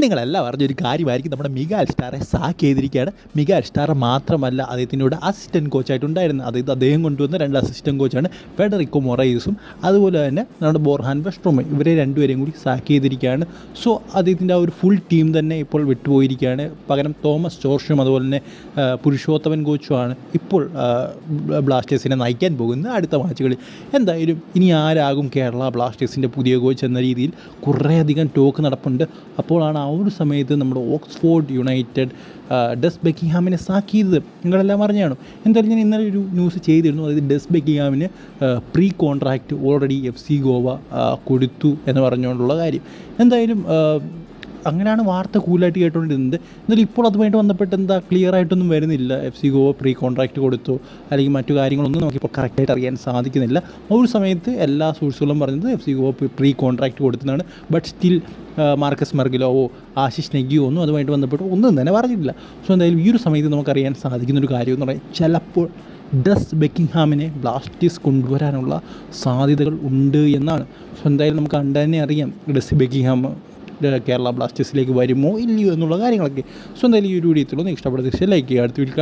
നിങ്ങളെല്ലാം അറിഞ്ഞൊരു കാര്യമായിരിക്കും, നമ്മുടെ മിഗാൽ സ്റ്റാറെ സാക്ക് ചെയ്തിരിക്കുകയാണ്. മിഗാൽ സ്റ്റാർ മാത്രമല്ല, അദ്ദേഹത്തിനോട് അസിസ്റ്റൻറ്റ് കോച്ചായിട്ടുണ്ടായിരുന്നു. അതായത് അദ്ദേഹം കൊണ്ടുവന്ന 2 അസിസ്റ്റൻറ്റ് കോച്ചാണ് ഫെഡറിക്കോ മൊറൈസും അതുപോലെ തന്നെ നമ്മുടെ ബോർഹാൻ വെസ്ട്രോം. ഇവരെ രണ്ടുപേരെയും കൂടി സാക്ക് ചെയ്തിരിക്കുകയാണ്. സോ അദ്ദേഹത്തിൻ്റെ ആ ഒരു ഫുൾ ടീം തന്നെ ഇപ്പോൾ വിട്ടുപോയിരിക്കുകയാണ്. പകരം തോമസ് ജോർഷും അതുപോലെ തന്നെ പുരുഷോത്തമൻ കോച്ചുമാണ് ഇപ്പോൾ ബ്ലാസ്റ്റേഴ്സിനെ നയിക്കാൻ പോകുന്നത് അടുത്ത മാച്ചുകളിൽ. എന്തായാലും ഇനി ആരാകും കേരള ബ്ലാസ്റ്റേഴ്സിൻ്റെ പുതിയ കോച്ച് എന്ന രീതിയിൽ കുറേയധികം ടോക്ക് നടപ്പുണ്ട്. അപ്പോഴാണ് ആ ഒരു സമയത്ത് നമ്മുടെ ഓക്സ്ഫോർഡ് യുണൈറ്റഡ് ഡെസ് ബെക്കിംഗ്ഹാമിനെ സാക്ക് ചെയ്തത്. നിങ്ങളെല്ലാം അറിഞ്ഞാണോ? എന്തായാലും ഞാൻ ഇന്നലെ ഒരു ന്യൂസ് ചെയ്തിരുന്നു. അതായത് ഡെസ് ബെക്കിംഗ്ഹാമിന് pre contract already FC Goa കൊടുത്തു എന്ന് പറഞ്ഞുകൊണ്ടുള്ള കാര്യം. എന്തായാലും അങ്ങനെയാണ് വാർത്ത കൂലായിട്ട് കേട്ടുകൊണ്ടിരുന്നത്. എന്നാലും ഇപ്പോൾ അതുമായിട്ട് ബന്ധപ്പെട്ട് എന്താ ക്ലിയർ ആയിട്ടൊന്നും വരുന്നില്ല. FC ഗോവ പ്രീ കോൺട്രാക്റ്റ് കൊടുത്തു അല്ലെങ്കിൽ മറ്റു കാര്യങ്ങളൊന്നും നമുക്കിപ്പോൾ കറക്റ്റായിട്ട് അറിയാൻ സാധിക്കുന്നില്ല. ആ ഒരു സമയത്ത് എല്ലാ സോഴ്സുകളും പറഞ്ഞത് FC ഗോവ പ്രീ കോൺട്രാക്റ്റ് കൊടുത്തതാണ്. ബട്ട് സ്റ്റിൽ മാർക്കസ് മെർഗിലോവോ ആശിഷ് നെഗിയോ ഒന്നും അതുമായിട്ട് ബന്ധപ്പെട്ട് ഒന്നും തന്നെ പറഞ്ഞിട്ടില്ല. സോ എന്തായാലും ഈ ഒരു സമയത്ത് നമുക്കറിയാൻ സാധിക്കുന്നൊരു കാര്യം എന്ന് പറഞ്ഞാൽ ചിലപ്പോൾ ഡെസ് ബെക്കിംഗ്ഹാമിനെ ബ്ലാസ്റ്റേഴ്സ് കൊണ്ടുവരാനുള്ള സാധ്യതകൾ ഉണ്ട് എന്നാണ്. സോ എന്തായാലും നമുക്ക് കണ്ടു തന്നെ അറിയാം ഡെസ് ബെക്കിംഗ്ഹാം കേരള ബ്ലാസ്റ്റേഴ്സിലേക്ക് വരുമോ ഇല്ലയോ എന്നുള്ള കാര്യങ്ങളൊക്കെ. സോ എന്തായാലും ഈ ഒരു വീഡിയോ ഇഷ്ടപ്പെടുന്ന ലൈക്ക് ചെയ്യുക. അടുത്ത വീഡിയോ